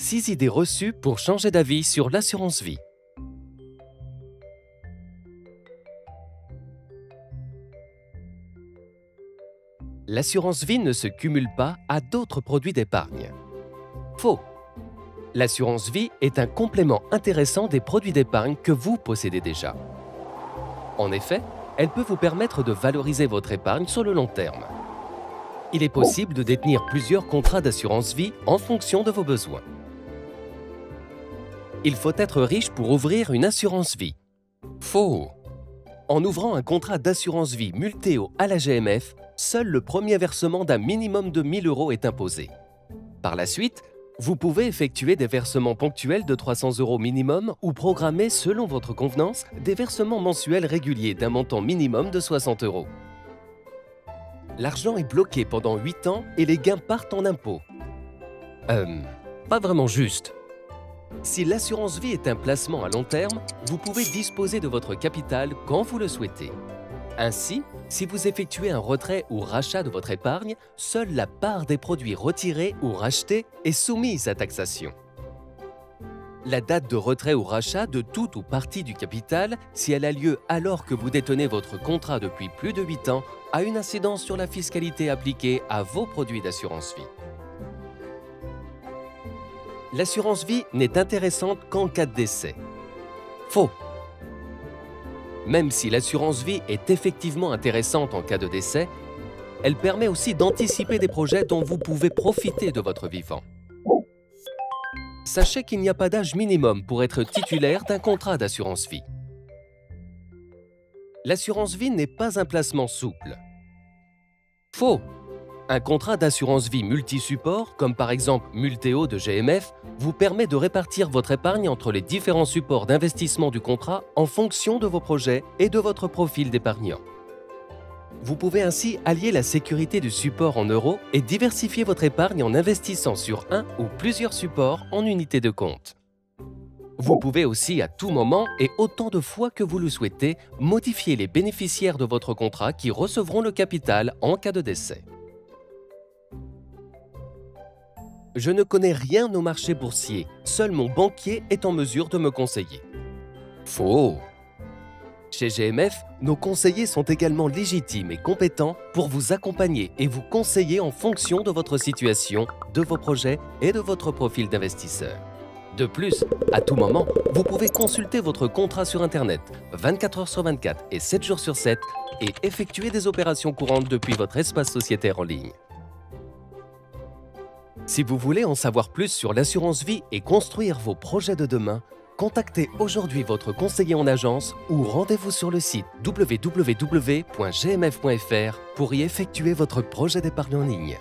6 idées reçues pour changer d'avis sur l'assurance vie. L'assurance vie ne se cumule pas à d'autres produits d'épargne. Faux! L'assurance vie est un complément intéressant des produits d'épargne que vous possédez déjà. En effet, elle peut vous permettre de valoriser votre épargne sur le long terme. Il est possible de détenir plusieurs contrats d'assurance vie en fonction de vos besoins. Il faut être riche pour ouvrir une assurance vie. Faux! En ouvrant un contrat d'assurance vie Multeo à la GMF, seul le premier versement d'un minimum de 1 000 € est imposé. Par la suite, vous pouvez effectuer des versements ponctuels de 300 € minimum ou programmer, selon votre convenance, des versements mensuels réguliers d'un montant minimum de 60 €. L'argent est bloqué pendant 8 ans et les gains partent en impôts. Pas vraiment juste. Si l'assurance vie est un placement à long terme, vous pouvez disposer de votre capital quand vous le souhaitez. Ainsi, si vous effectuez un retrait ou rachat de votre épargne, seule la part des produits retirés ou rachetés est soumise à taxation. La date de retrait ou rachat de tout ou partie du capital, si elle a lieu alors que vous détenez votre contrat depuis plus de 8 ans, a une incidence sur la fiscalité appliquée à vos produits d'assurance vie. L'assurance vie n'est intéressante qu'en cas de décès. Faux! Même si l'assurance vie est effectivement intéressante en cas de décès, elle permet aussi d'anticiper des projets dont vous pouvez profiter de votre vivant. Sachez qu'il n'y a pas d'âge minimum pour être titulaire d'un contrat d'assurance vie. L'assurance vie n'est pas un placement souple. Faux! Un contrat d'assurance vie multi-support, comme par exemple Multeo de GMF, vous permet de répartir votre épargne entre les différents supports d'investissement du contrat en fonction de vos projets et de votre profil d'épargnant. Vous pouvez ainsi allier la sécurité du support en euros et diversifier votre épargne en investissant sur un ou plusieurs supports en unités de compte. Vous pouvez aussi à tout moment et autant de fois que vous le souhaitez modifier les bénéficiaires de votre contrat qui recevront le capital en cas de décès. Je ne connais rien au marché boursier, seul mon banquier est en mesure de me conseiller. Faux! Chez GMF, nos conseillers sont également légitimes et compétents pour vous accompagner et vous conseiller en fonction de votre situation, de vos projets et de votre profil d'investisseur. De plus, à tout moment, vous pouvez consulter votre contrat sur Internet 24 heures sur 24 et 7 jours sur 7 et effectuer des opérations courantes depuis votre espace sociétaire en ligne. Si vous voulez en savoir plus sur l'assurance vie et construire vos projets de demain, contactez aujourd'hui votre conseiller en agence ou rendez-vous sur le site www.gmf.fr pour y effectuer votre projet d'épargne en ligne.